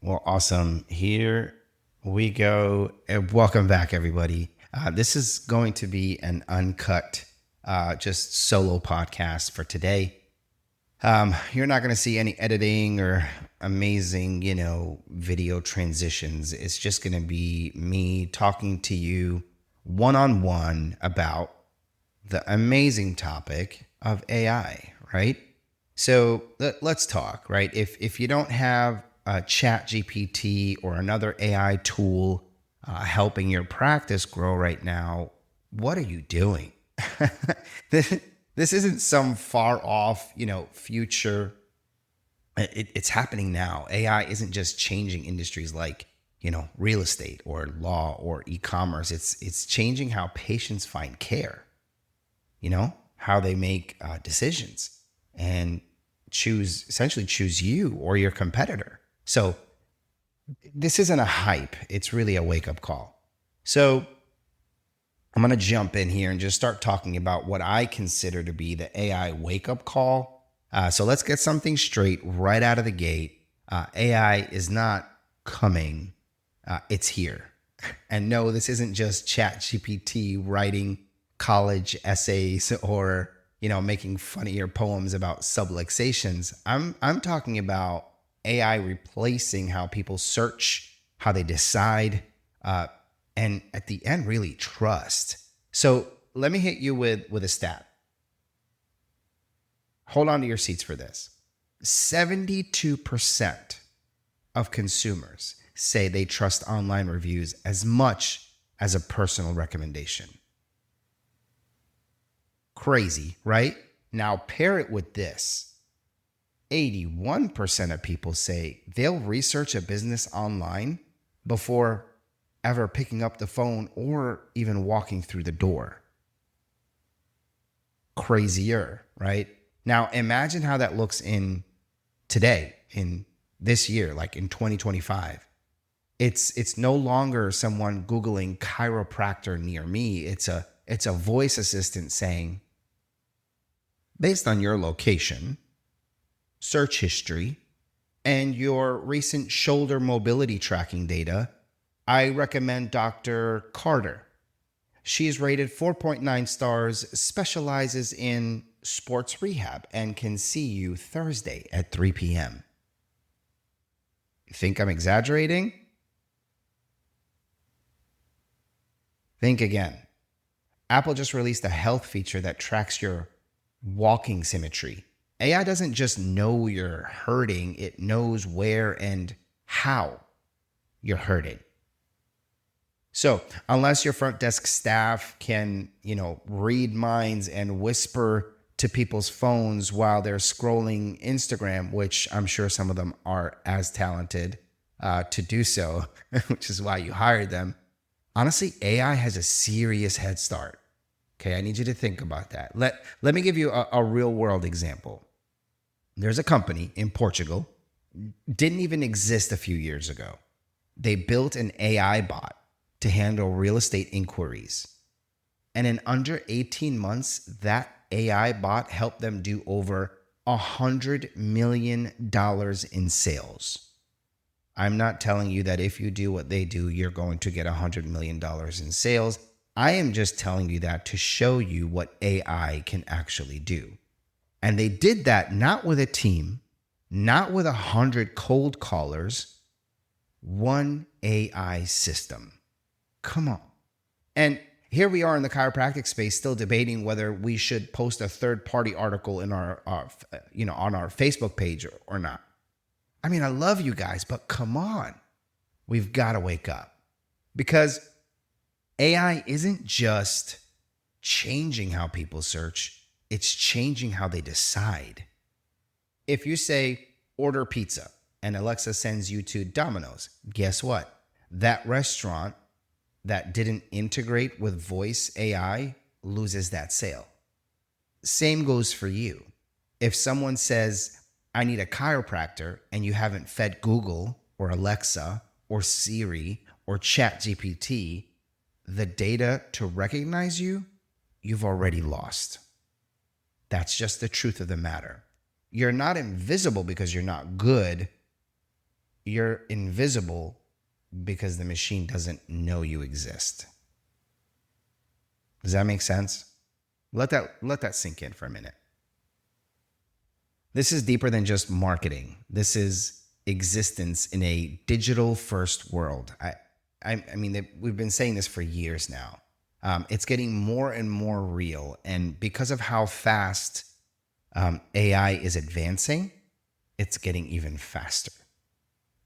Well, awesome. Here we go. And welcome back, everybody. This is going to be an uncut, just solo podcast for today. You're not going to see any editing or amazing, video transitions. It's just going to be me talking to you one-on-one about the amazing topic of AI, right? So let's talk, right? If you don't have a chat GPT or another AI tool helping your practice grow right now, what are you doing? This isn't some far off, future. It's happening now. AI isn't just changing industries like, real estate or law or e-commerce. It's changing how patients find care, how they make decisions and essentially choose you or your competitor. So this isn't a hype. It's really a wake-up call. So I'm going to jump in here and just start talking about what I consider to be the AI wake-up call. So let's get something straight right out of the gate. AI is not coming. It's here. And no, this isn't just ChatGPT writing college essays or, making funnier poems about subluxations. I'm talking about AI replacing how people search, how they decide, and at the end, really trust. So let me hit you with a stat. Hold on to your seats for this. 72% of consumers say they trust online reviews as much as a personal recommendation. Crazy, right? Now pair it with this. 81% of people say they'll research a business online before ever picking up the phone or even walking through the door. Crazier, right? Now imagine how that looks in today, in this year, like in 2025. It's no longer someone Googling chiropractor near me. It's a voice assistant saying, based on your location, search history, and your recent shoulder mobility tracking data, I recommend Dr. Carter. She's rated 4.9 stars, specializes in sports rehab, and can see you Thursday at 3 p.m. You think I'm exaggerating? Think again. Apple just released a health feature that tracks your walking symmetry. AI doesn't just know you're hurting, it knows where and how you're hurting. So unless your front desk staff can, read minds and whisper to people's phones while they're scrolling Instagram, which I'm sure some of them are as talented to do so, which is why you hired them. Honestly, AI has a serious head start. Okay, I need you to think about that. Let me give you a real world example. There's a company in Portugal, didn't even exist a few years ago. They built an AI bot to handle real estate inquiries. And in under 18 months, that AI bot helped them do over $100 million in sales. I'm not telling you that if you do what they do, you're going to get $100 million in sales. I am just telling you that to show you what AI can actually do. And they did that not with a team, not with 100 cold callers, one AI system. Come on. And here we are in the chiropractic space still debating whether we should post a third-party article in our on our Facebook page or not. I mean, I love you guys, but come on. We've got to wake up. Because AI isn't just changing how people search, it's changing how they decide. If you say, order pizza, and Alexa sends you to Domino's, guess what? That restaurant that didn't integrate with voice AI loses that sale. Same goes for you. If someone says, I need a chiropractor, and you haven't fed Google or Alexa or Siri or ChatGPT the data to recognize you, you've already lost. That's just the truth of the matter. You're not invisible because you're not good. you're invisible because the machine doesn't know you exist. Does that make sense? Let that sink in for a minute. This is deeper than just marketing. This is existence in a digital first world. I mean, we've been saying this for years now. It's getting more and more real. And because of how fast AI is advancing, it's getting even faster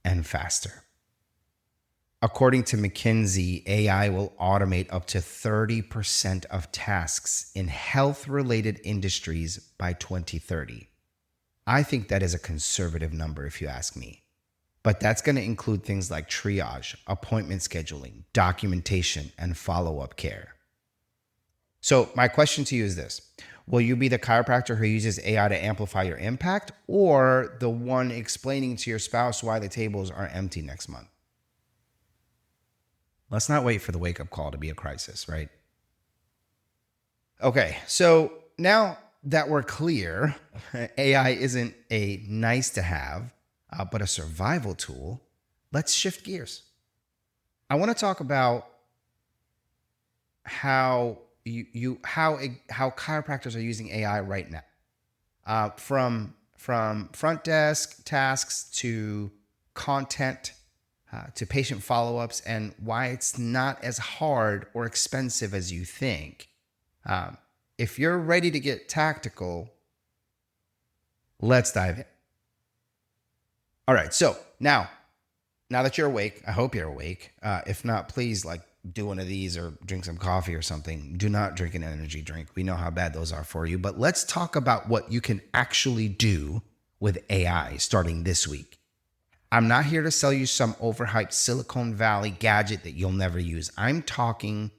and faster. According to McKinsey, AI will automate up to 30% of tasks in health-related industries by 2030. I think that is a conservative number if you ask me. But that's going to include things like triage, appointment scheduling, documentation, and follow-up care. So my question to you is this. Will you be the chiropractor who uses AI to amplify your impact, or the one explaining to your spouse why the tables are empty next month? Let's not wait for the wake-up call to be a crisis, right? Okay, so now that we're clear, AI isn't a nice to have, but a survival tool, let's shift gears. I want to talk about how chiropractors are using AI right now, from front desk tasks to content to patient follow-ups, and why it's not as hard or expensive as you think. If you're ready to get tactical, let's dive in. All right, so now that you're awake, I hope you're awake. If not, please do one of these or drink some coffee or something. Do not drink an energy drink. We know how bad those are for you. But let's talk about what you can actually do with AI starting this week. I'm not here to sell you some overhyped Silicon Valley gadget that you'll never use. I'm talking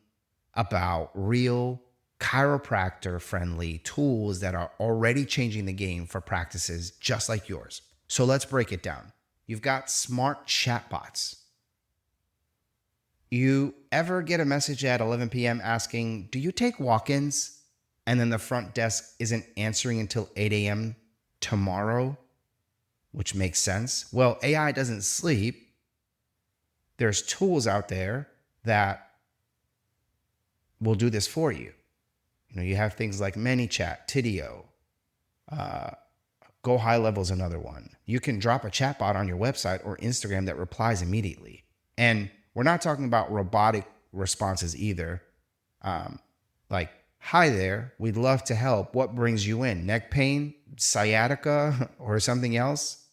about real chiropractor-friendly tools that are already changing the game for practices just like yours. So let's break it down. You've got smart chatbots. You ever get a message at 11 p.m. asking, do you take walk-ins? And then the front desk isn't answering until 8 a.m. tomorrow, which makes sense. Well, AI doesn't sleep. There's tools out there that will do this for you. You have things like ManyChat, Tidio, Go High Level is another one. You can drop a chatbot on your website or Instagram that replies immediately. And we're not talking about robotic responses either. Like, hi there, we'd love to help. What brings you in? Neck pain, sciatica, or something else?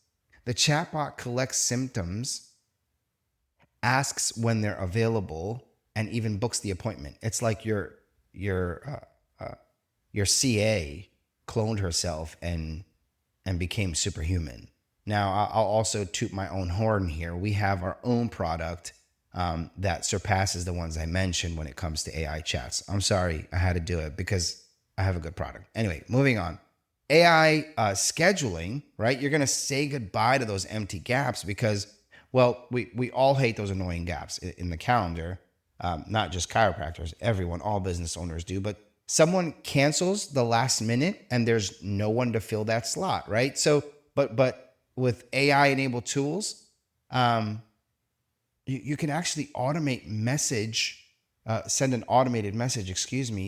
The chatbot collects symptoms, asks when they're available, and even books the appointment. It's like your CA cloned herself and became superhuman. Now, I'll also toot my own horn here. We have our own product that surpasses the ones I mentioned when it comes to AI chats. I'm sorry, I had to do it because I have a good product. Anyway, moving on. AI scheduling, right? You're going to say goodbye to those empty gaps because, well, we all hate those annoying gaps in the calendar. Not just chiropractors, everyone, all business owners do, but someone cancels the last minute and there's no one to fill that slot, right? So, but with AI enabled tools, you can actually send an automated message,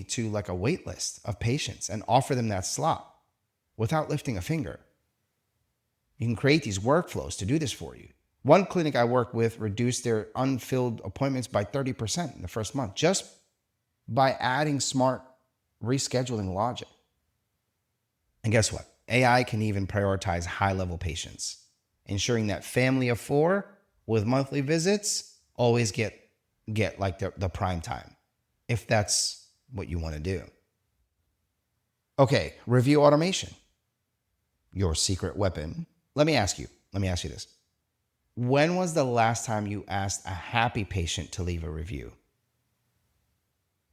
to like a wait list of patients and offer them that slot without lifting a finger. You can create these workflows to do this for you. One clinic I work with reduced their unfilled appointments by 30% in the first month just by adding smart rescheduling logic. And guess what? AI can even prioritize high-level patients, ensuring that family of 4 with monthly visits always get like the prime time, if that's what you want to do. Okay, review automation, your secret weapon. Let me ask you this. When was the last time you asked a happy patient to leave a review?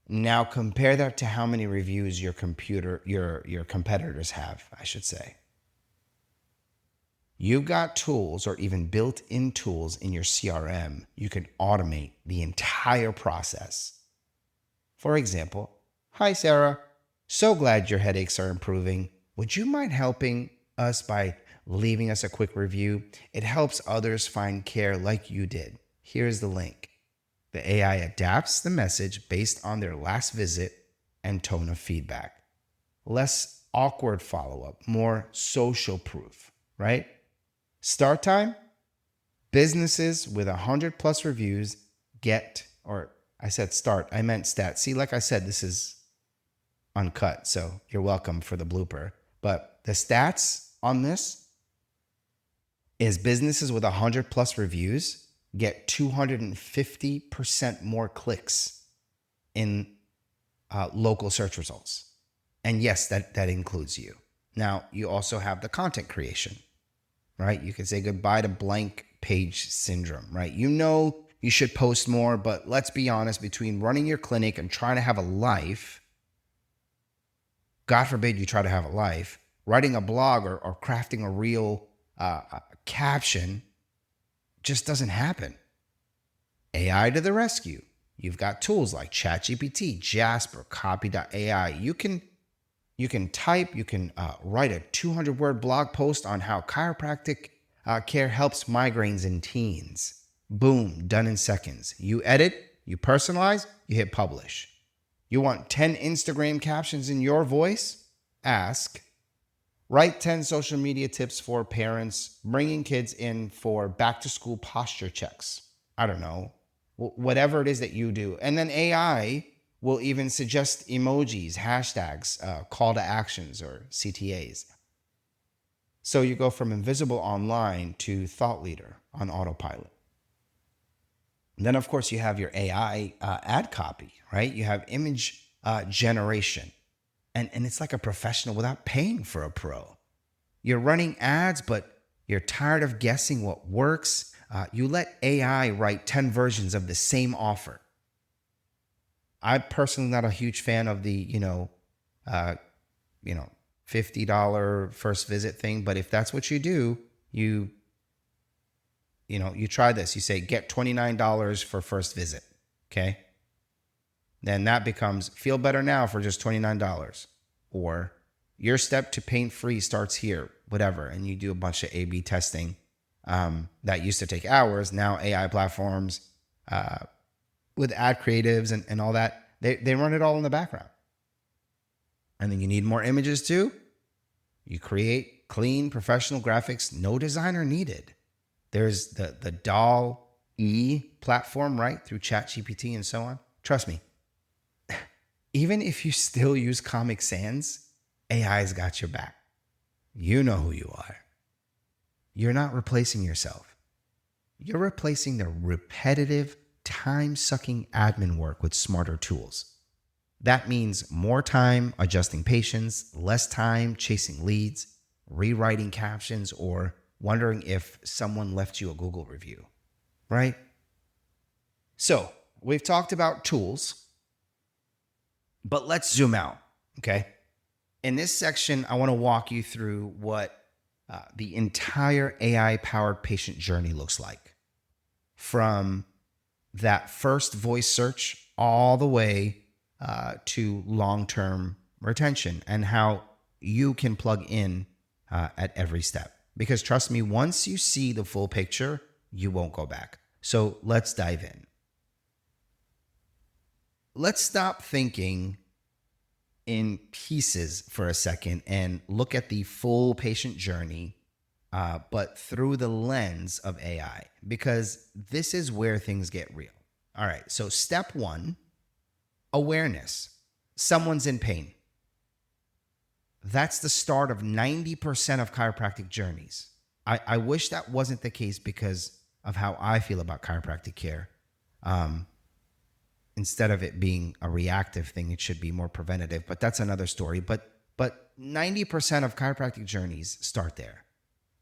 Now compare that to how many reviews your competitors have, I should say. You've got tools or even built-in tools in your CRM. You can automate the entire process. For example, hi Sarah, so glad your headaches are improving. Would you mind helping us by leaving us a quick review. It helps others find care like you did. Here's the link. The AI adapts the message based on their last visit and tone of feedback. Less awkward follow-up, more social proof, right? Start time, businesses with 100 plus reviews get, or I said start, I meant stat. See, like I said, this is uncut, so you're welcome for the blooper. But the stats on this is businesses with 100 plus reviews get 250% more clicks in local search results. And yes, that includes you. Now, you also have the content creation, right? You can say goodbye to blank page syndrome, right? You know you should post more, but let's be honest, between running your clinic and trying to have a life, God forbid you try to have a life, writing a blog or crafting a real caption just doesn't happen. AI to the rescue. You've got tools like ChatGPT, Jasper, Copy.ai. You can type, you can write a 200-word blog post on how chiropractic care helps migraines in teens. Boom, done in seconds. You edit, you personalize, you hit publish. You want 10 Instagram captions in your voice? Ask. Write 10 social media tips for parents bringing kids in for back-to-school posture checks. I don't know. Whatever it is that you do. And then AI will even suggest emojis, hashtags, call to actions, or CTAs. So you go from invisible online to thought leader on autopilot. And then, of course, you have your AI ad copy, right? You have image generation. And it's like a professional without paying for a pro. You're running ads, but you're tired of guessing what works. You let AI write 10 versions of the same offer. I'm personally not a huge fan of the, $50 first visit thing. But if that's what you do, you try this. You say, get $29 for first visit. Okay. Then that becomes feel better now for just $29. Or your step to pain-free starts here, whatever. And you do a bunch of A/B testing that used to take hours. Now AI platforms with ad creatives and all that, they run it all in the background. And then you need more images too. You create clean, professional graphics, no designer needed. There's the DALL-E platform, right? Through ChatGPT and so on. Trust me, even if you still use Comic Sans, AI's got your back. You know who you are. You're not replacing yourself. You're replacing the repetitive, time-sucking admin work with smarter tools. That means more time adjusting patients, less time chasing leads, rewriting captions, or wondering if someone left you a Google review, right? So we've talked about tools, but let's zoom out, okay? In this section, I want to walk you through what the entire AI-powered patient journey looks like. From that first voice search all the way to long-term retention, and how you can plug in at every step. Because trust me, once you see the full picture, you won't go back. So let's dive in. Let's stop thinking in pieces for a second and look at the full patient journey, but through the lens of AI, because this is where things get real. All right, so step one, awareness. Someone's in pain. That's the start of 90% of chiropractic journeys. I wish that wasn't the case because of how I feel about chiropractic care. Instead of it being a reactive thing, it should be more preventative, but that's another story. But 90% of chiropractic journeys start there.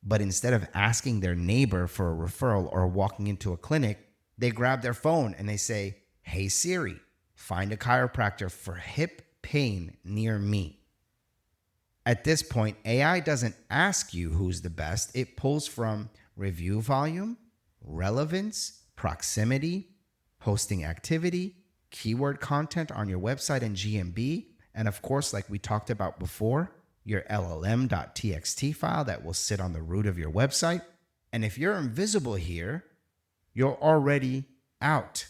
But instead of asking their neighbor for a referral or walking into a clinic, they grab their phone and they say, "Hey Siri, find a chiropractor for hip pain near me." At this point, AI doesn't ask you who's the best. It pulls from review volume, relevance, proximity, hosting activity, keyword content on your website and GMB, and of course, like we talked about before, your LLM.txt file that will sit on the root of your website. And if you're invisible here, you're already out.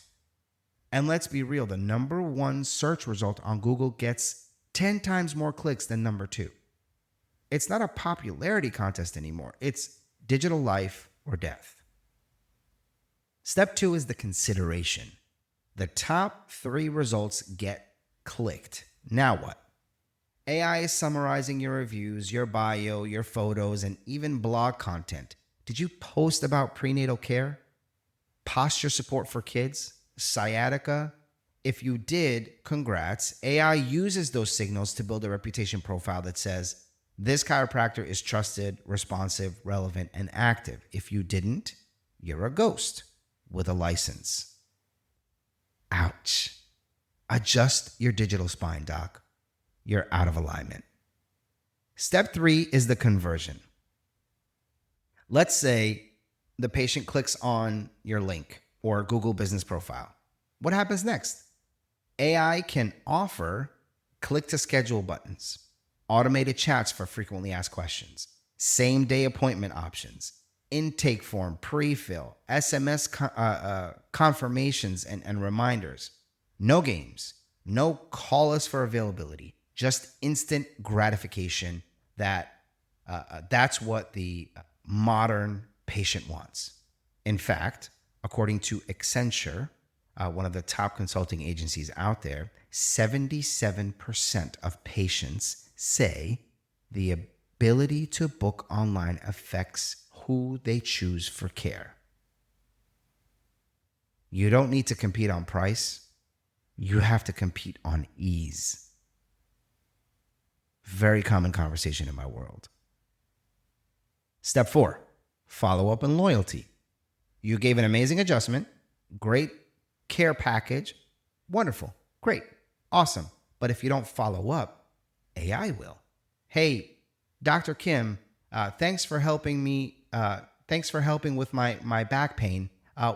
And let's be real, the number one search result on Google gets 10 times more clicks than number two. It's not a popularity contest anymore. It's digital life or death. Step 2 is the consideration. The top 3 results get clicked. Now what? AI is summarizing your reviews, your bio, your photos, and even blog content. Did you post about prenatal care, posture support for kids, sciatica? If you did, congrats. AI uses those signals to build a reputation profile that says, this chiropractor is trusted, responsive, relevant, and active. If you didn't, you're a ghost with a license. Ouch. Adjust your digital spine, doc. You're out of alignment. Step 3 is the conversion. Let's say the patient clicks on your link or Google business profile. What happens next? AI can offer click to schedule buttons, automated chats for frequently asked questions, same-day appointment options, intake form, pre-fill, SMS confirmations and reminders. No games, no call us for availability, just instant gratification. That's what the modern patient wants. In fact, according to Accenture, one of the top consulting agencies out there, 77% of patients say the ability to book online affects who they choose for care. You don't need to compete on price. You have to compete on ease. Very common conversation in my world. Step 4, follow-up and loyalty. You gave an amazing adjustment, great care package, wonderful, great, awesome. But if you don't follow up, AI will. Hey, Dr. Kim, thanks for helping me. Thanks for helping with my back pain.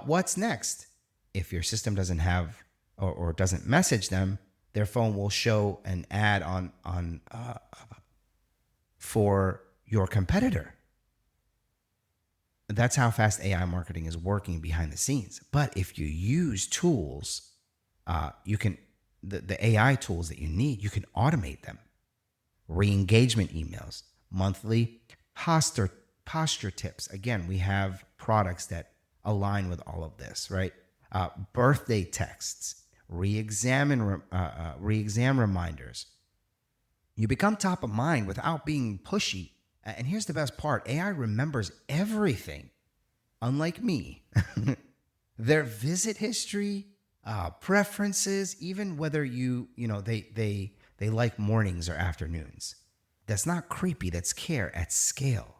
What's next? If your system doesn't have or doesn't message them, their phone will show an ad on for your competitor. That's how fast AI marketing is working behind the scenes. But if you use tools, you can the AI tools that you need, you can automate them. Re-engagement emails, monthly posture tips. Again, we have products that align with all of this, right? Birthday texts, re-exam reminders. You become top of mind without being pushy. And here's the best part. AI remembers everything. Unlike me, their visit history, preferences, even whether they like mornings or afternoons. That's not creepy. That's care at scale.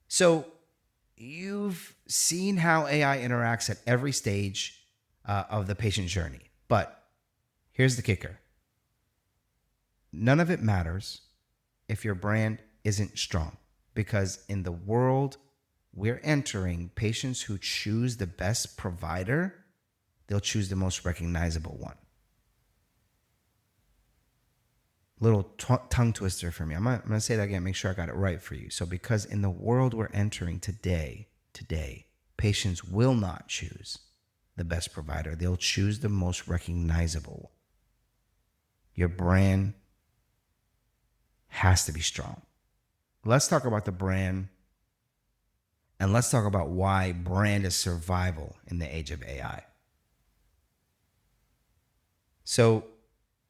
So you've seen how AI interacts at every stage of the patient journey. But here's the kicker. None of it matters if your brand isn't strong, because in the world we're entering, patients who choose the best provider, they'll choose the most recognizable one. Little tongue twister for me. I'm going to say that again, make sure I got it right for you. So because in the world we're entering today, patients will not choose the best provider. They'll choose the most recognizable. Your brand has to be strong. Let's talk about the brand, and let's talk about why brand is survival in the age of AI. So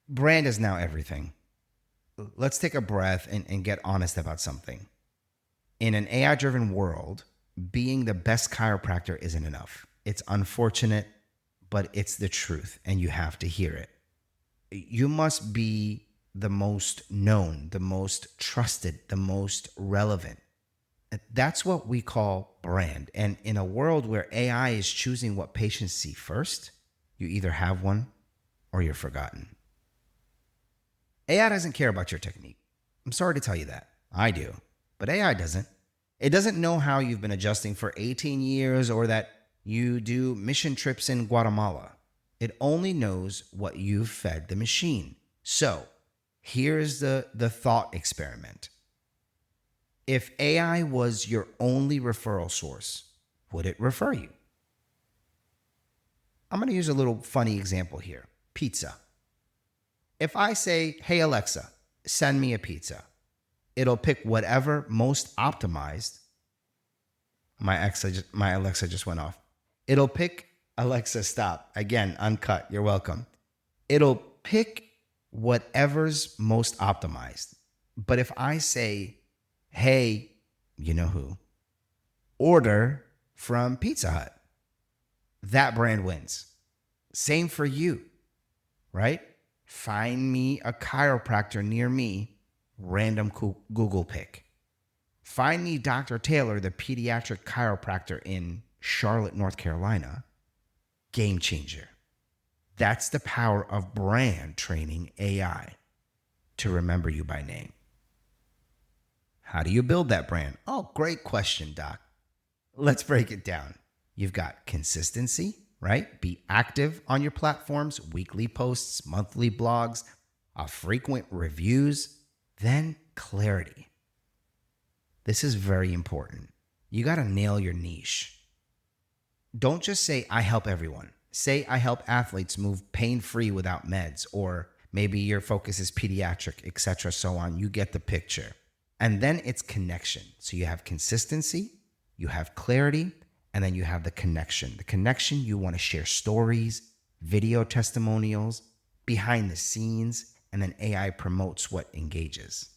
brand is now everything. Let's take a breath and get honest about something. In an AI-driven world, being the best chiropractor isn't enough. It's unfortunate, but it's the truth, and you have to hear it. You must be the most known, the most trusted, the most relevant. That's what we call brand. And in a world where AI is choosing what patients see first, you either have one or you're forgotten. AI doesn't care about your technique. I'm sorry to tell you that. I do. But AI doesn't. It doesn't know how you've been adjusting for 18 years or that you do mission trips in Guatemala. It only knows what you've fed the machine. So Here's the thought experiment. If AI was your only referral source, would it refer you? I'm going to use a little funny example here. Pizza. If I say, hey, Alexa, send me a pizza, it'll pick whatever most optimized. My Alexa just went off. It'll pick, Alexa, stop. Again, uncut. You're welcome. It'll pick whatever's most optimized. But if I say, hey, you know who, order from Pizza Hut, that brand wins. Same for you, right? Find me a chiropractor near me, random Google pick. Find me Dr. Taylor, the pediatric chiropractor in Charlotte, North Carolina. Game changer. That's the power of brand training AI to remember you by name. How do you build that brand? Oh, great question, Doc. Let's break it down. You've got consistency, right? Be active on your platforms, weekly posts, monthly blogs, frequent reviews, then clarity. This is very important. You got to nail your niche. Don't just say, I help everyone. Say, I help athletes move pain-free without meds, or maybe your focus is pediatric, etc., so on. You get the picture. And then it's connection. So you have consistency, you have clarity, and then you have the connection. The connection, you want to share stories, video testimonials, behind the scenes, and then AI promotes what engages.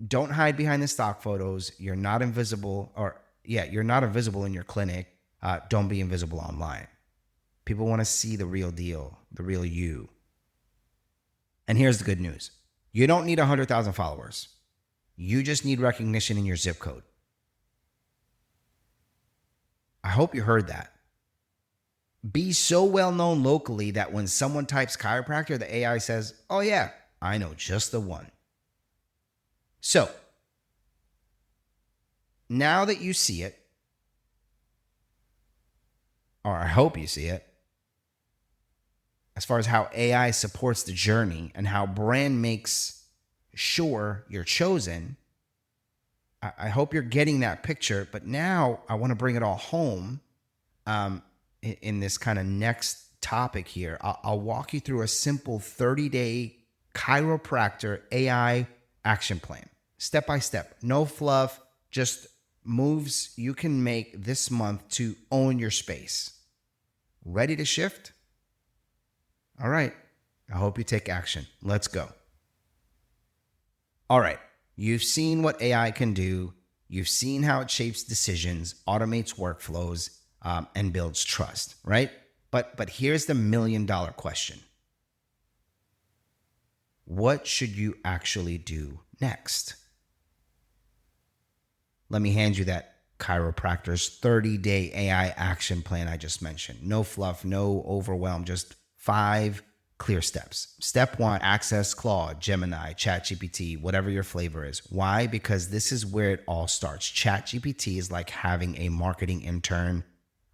Don't hide behind the stock photos. You're not invisible, you're not invisible in your clinic. Don't be invisible online. People want to see the real deal, the real you. And here's the good news. You don't need 100,000 followers. You just need recognition in your zip code. I hope you heard that. Be so well known locally that when someone types chiropractor, the AI says, oh yeah, I know just the one. So, now that you see it, or I hope you see it, as far as how AI supports the journey and how brand makes sure you're chosen, I hope you're getting that picture. But now I want to bring it all home in this kind of next topic here. I'll walk you through a simple 30-day chiropractor AI action plan, step by step, no fluff, just moves you can make this month to own your space. Ready to shift? All right. I hope you take action. Let's go. All right. You've seen what AI can do. You've seen how it shapes decisions, automates workflows, and builds trust, right? But here's the $1 million question. What should you actually do next? Let me hand you that Chiropractor's 30-day AI action plan I just mentioned. No fluff, no overwhelm, just 5 clear steps. Step 1, access Claude, Gemini, ChatGPT, whatever your flavor is. Why? Because this is where it all starts. ChatGPT is like having a marketing intern,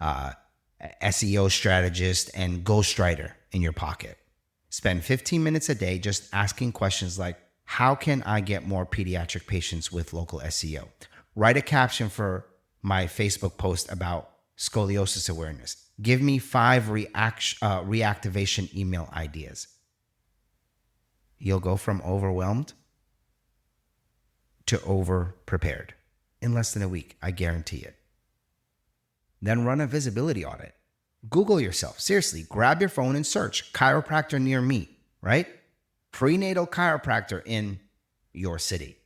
SEO strategist, and ghostwriter in your pocket. Spend 15 minutes a day just asking questions like, how can I get more pediatric patients with local SEO? Write a caption for my Facebook post about scoliosis awareness. Give me 5 reactivation email ideas. You'll go from overwhelmed to over-prepared in less than a week. I guarantee it. Then run a visibility audit. Google yourself. Seriously, grab your phone and search chiropractor near me, right? Prenatal chiropractor in your city.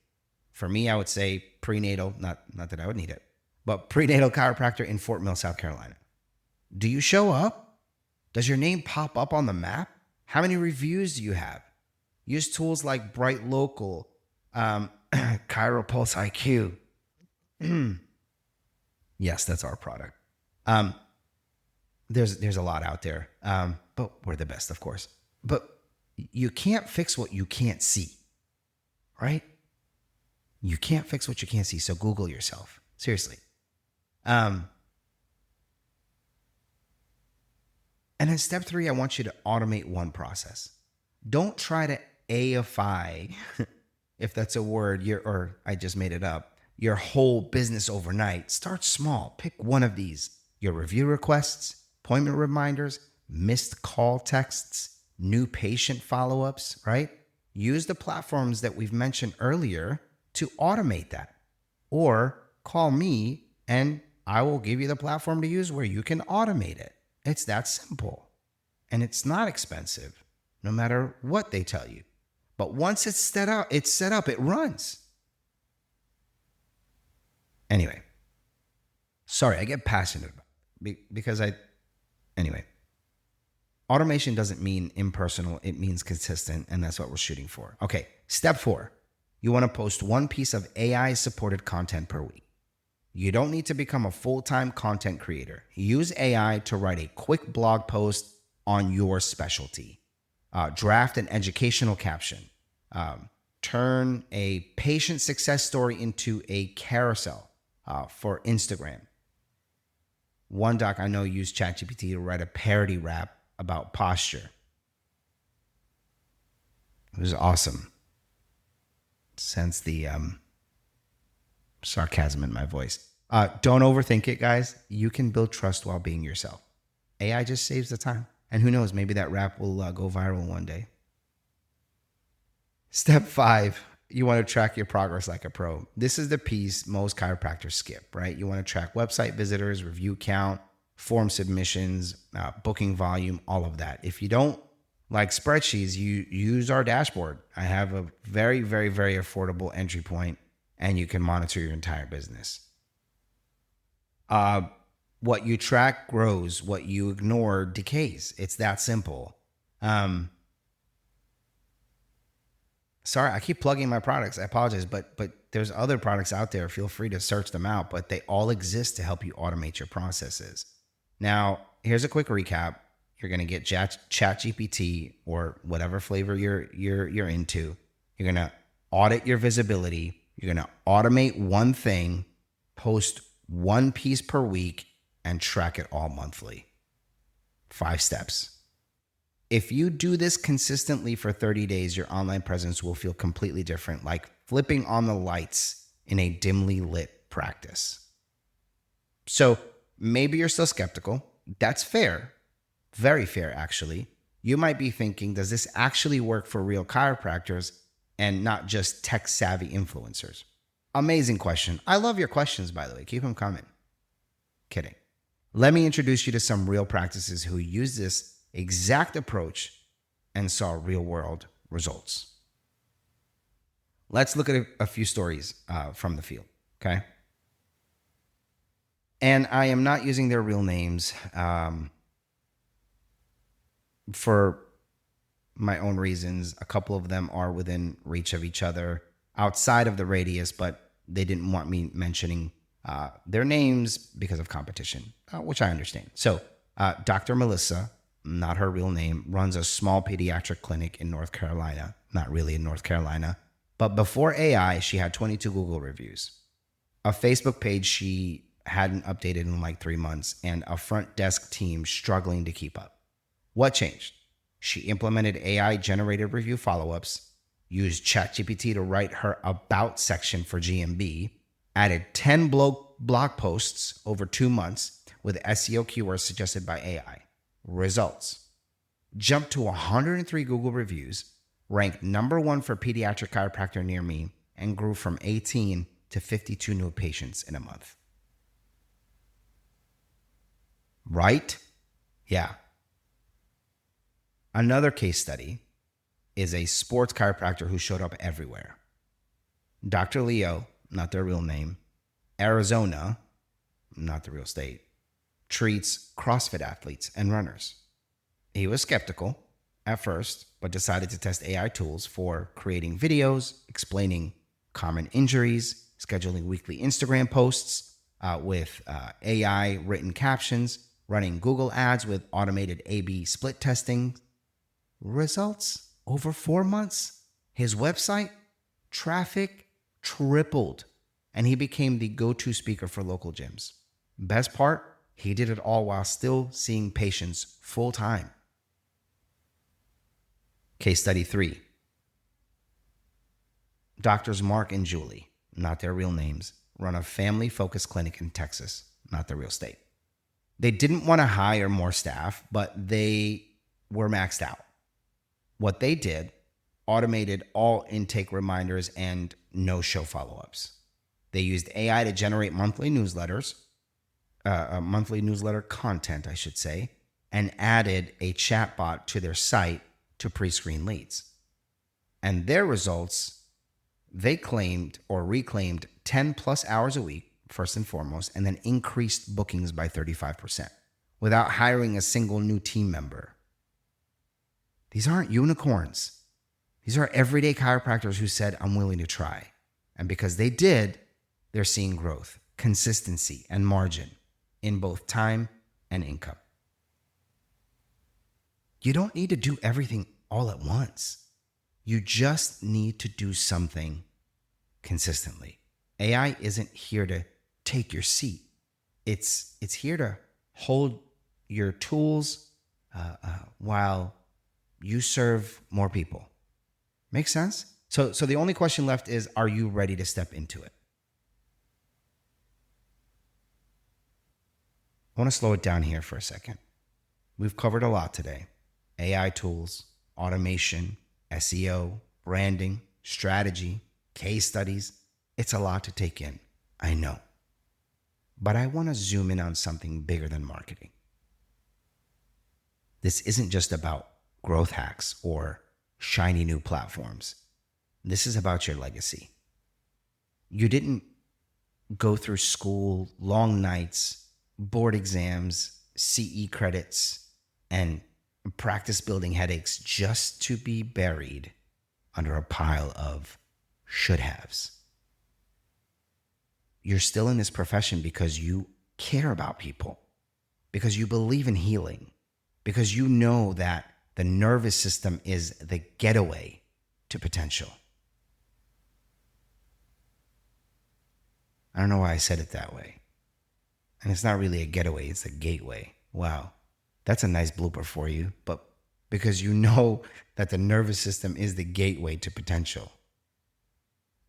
For me, I would say prenatal, not that I would need it, but prenatal chiropractor in Fort Mill, South Carolina. Do you show up? Does your name pop up on the map? How many reviews do you have? Use tools like Bright Local, ChiroPulse IQ. Yes, that's our product. There's a lot out there, but we're the best, of course. But you can't fix what you can't see, right? You can't fix what you can't see, so Google yourself. Seriously. And then step 3, I want you to automate one process. Don't try to AifY, if that's a word, or I just made it up, your whole business overnight, start small. Pick one of these: your review requests, appointment reminders, missed call texts, new patient follow-ups, right? Use the platforms that we've mentioned earlier to automate that. Or call me and I will give you the platform to use where you can automate it. It's that simple. And it's not expensive, no matter what they tell you. But once it's set up, it runs. Anyway, sorry, I get passionate because anyway, automation doesn't mean impersonal. It means consistent, and that's what we're shooting for. Okay, step 4. You want to post one piece of AI-supported content per week. You don't need to become a full-time content creator. Use AI to write a quick blog post on your specialty. Draft an educational caption. Turn a patient success story into a carousel for Instagram. One doc I know used ChatGPT to write a parody rap about posture. It was awesome. Sense the sarcasm in my voice. Don't overthink it, guys. You can build trust while being yourself. AI just saves the time. And who knows, maybe that rap will go viral one day. Step 5, you want to track your progress like a pro. This is the piece most chiropractors skip, right? You want to track website visitors, review count, form submissions, booking volume, all of that. If you don't like spreadsheets, you use our dashboard. I have a very, very, very affordable entry point, and you can monitor your entire business. What you track grows, what you ignore decays. It's that simple. Sorry, I keep plugging my products. I apologize, but there's other products out there. Feel free to search them out, but they all exist to help you automate your processes. Now, here's a quick recap. You're going to get ChatGPT or whatever flavor you're into. You're going to audit your visibility. You're going to automate one thing, post one piece per week, and track it all monthly. 5 steps. If you do this consistently for 30 days, your online presence will feel completely different, like flipping on the lights in a dimly lit practice. So maybe you're still skeptical. That's fair. Very fair, actually. You might be thinking, does this actually work for real chiropractors and not just tech-savvy influencers? Amazing question. I love your questions, by the way. Keep them coming. Kidding. Let me introduce you to some real practices who use this exact approach and saw real-world results. Let's look at a few stories from the field, okay? And I am not using their real names for my own reasons. A couple of them are within reach of each other outside of the radius, but they didn't want me mentioning their names because of competition, which I understand. So Dr. Melissa, not her real name, runs a small pediatric clinic in North Carolina. Not really in North Carolina. But before AI, she had 22 Google reviews, a Facebook page she hadn't updated in like 3 months, and a front desk team struggling to keep up. What changed? She implemented AI-generated review follow-ups, used ChatGPT to write her About section for GMB, added 10 blog posts over 2 months with SEO keywords suggested by AI. Results: jumped to 103 Google reviews, ranked number 1 for pediatric chiropractor near me, and grew from 18 to 52 new patients in a month. Right? Yeah. Another case study is a sports chiropractor who showed up everywhere. Dr. Leo, not their real name, Arizona, not the real state, treats CrossFit athletes and runners. He was skeptical at first, but decided to test AI tools for creating videos, explaining common injuries, scheduling weekly Instagram posts with AI written captions, running Google ads with automated A/B split testing. Results: over 4 months, his website traffic tripled, and he became the go-to speaker for local gyms. Best part, he did it all while still seeing patients full time. Case study 3. Doctors Mark and Julie, not their real names, run a family-focused clinic in Texas, not their real state. They didn't want to hire more staff, but they were maxed out. What they did, automated all intake reminders and no-show follow-ups. They used AI to generate monthly newsletter content, I should say, and added a chatbot to their site to pre-screen leads. And their results, they claimed or reclaimed 10 plus hours a week, first and foremost, and then increased bookings by 35% without hiring a single new team member. These aren't unicorns. These are everyday chiropractors who said, I'm willing to try. And because they did, they're seeing growth, consistency, and margin in both time and income. You don't need to do everything all at once. You just need to do something consistently. AI isn't here to take your seat. It's here to hold your tools while you serve more people. Make sense? So the only question left is, are you ready to step into it? I want to slow it down here for a second. We've covered a lot today. AI tools, automation, SEO, branding, strategy, case studies. It's a lot to take in, I know. But I want to zoom in on something bigger than marketing. This isn't just about growth hacks or shiny new platforms. This is about your legacy. You didn't go through school, long nights, board exams, CE credits, and practice building headaches just to be buried under a pile of should-haves. You're still in this profession because you care about people, because you believe in healing, because you know that the nervous system is the getaway to potential. I don't know why I said it that way. And it's not really a getaway, it's a gateway. Wow, that's a nice blooper for you, but because you know that the nervous system is the gateway to potential.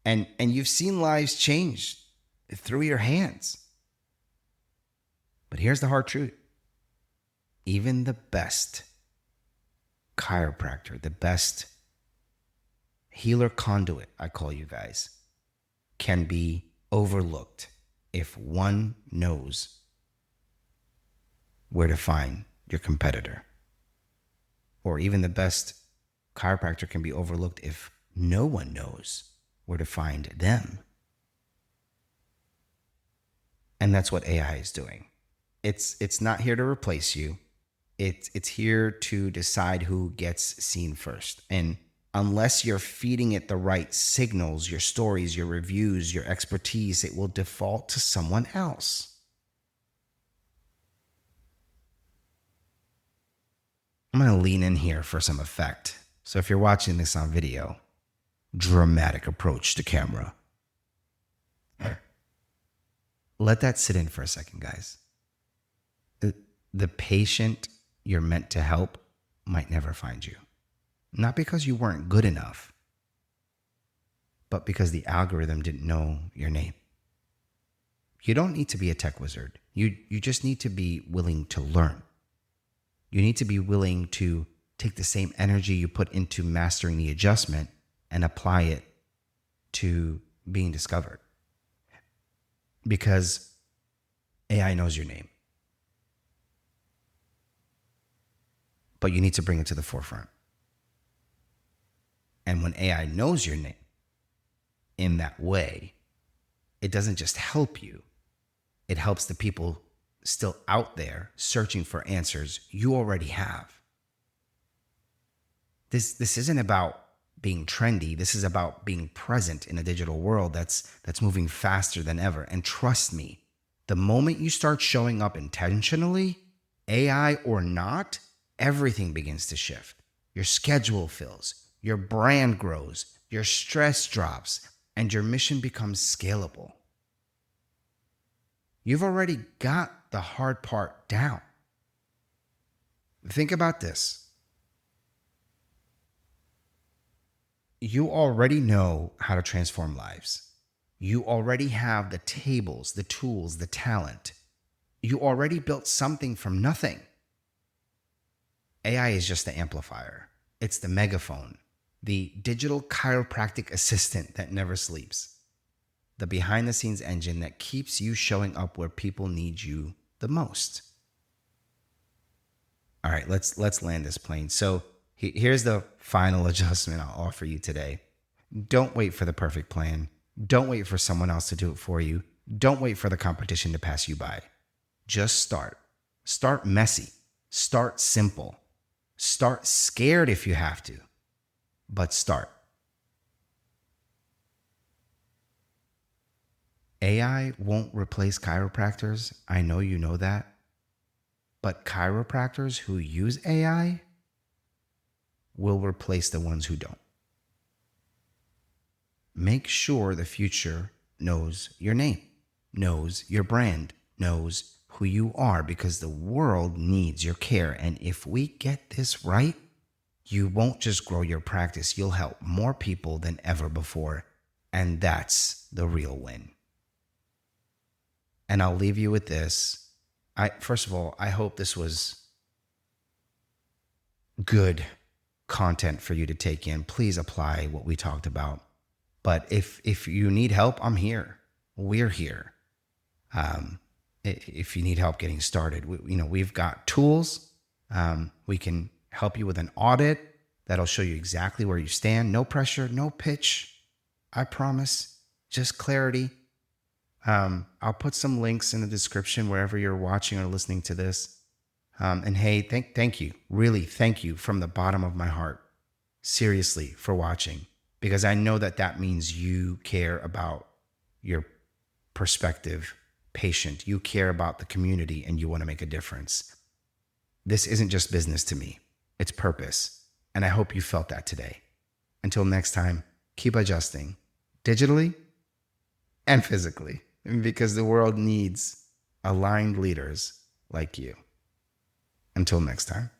And you've seen lives change through your hands. But here's the hard truth. Even the best chiropractor, the best healer conduit, I call you guys, can be overlooked if one knows where to find your competitor. Or even the best chiropractor can be overlooked if no one knows where to find them. And that's what AI is doing. It's not here to replace you. It's here to decide who gets seen first. And unless you're feeding it the right signals, your stories, your reviews, your expertise, it will default to someone else. I'm going to lean in here for some effect. So if you're watching this on video, dramatic approach to camera. Let that sit in for a second, guys. The patient you're meant to help might never find you. Not because you weren't good enough, but because the algorithm didn't know your name. You don't need to be a tech wizard. You just need to be willing to learn. You need to be willing to take the same energy you put into mastering the adjustment and apply it to being discovered. Because AI knows your name. But you need to bring it to the forefront. And when AI knows your name in that way, it doesn't just help you. It helps the people still out there searching for answers you already have. This isn't about being trendy. This is about being present in a digital world that's moving faster than ever. And trust me, the moment you start showing up intentionally, AI or not, everything begins to shift. Your schedule fills, your brand grows, your stress drops, and your mission becomes scalable. You've already got the hard part down. Think about this. You already know how to transform lives. You already have the tables, the tools, the talent. You already built something from nothing. AI is just the amplifier. It's the megaphone, the digital chiropractic assistant that never sleeps, the behind the scenes engine that keeps you showing up where people need you the most. All right, let's land this plane. So here's the final adjustment I'll offer you today. Don't wait for the perfect plan. Don't wait for someone else to do it for you. Don't wait for the competition to pass you by. Just start. Start messy. Start simple. Start scared if you have to, but start. AI won't replace chiropractors. I know you know that. But chiropractors who use AI will replace the ones who don't. Make sure the future knows your name, knows your brand, knows who you are, because the world needs your care. And if we get this right, you won't just grow your practice, you'll help more people than ever before. And that's the real win. And I'll leave you with this. First of all, I hope this was good content for you to take in. Please apply what we talked about. But if you need help, I'm here. We're here. If you need help getting started, we've got tools. We can help you with an audit that'll show you exactly where you stand. No pressure, no pitch. I promise. Just clarity. I'll put some links in the description wherever you're watching or listening to this. And hey, thank you. Really, thank you from the bottom of my heart. Seriously, for watching. Because I know that means you care about your prospective patient. You care about the community and you want to make a difference. This isn't just business to me. It's purpose. And I hope you felt that today. Until next time, keep adjusting digitally and physically, because the world needs aligned leaders like you. Until next time.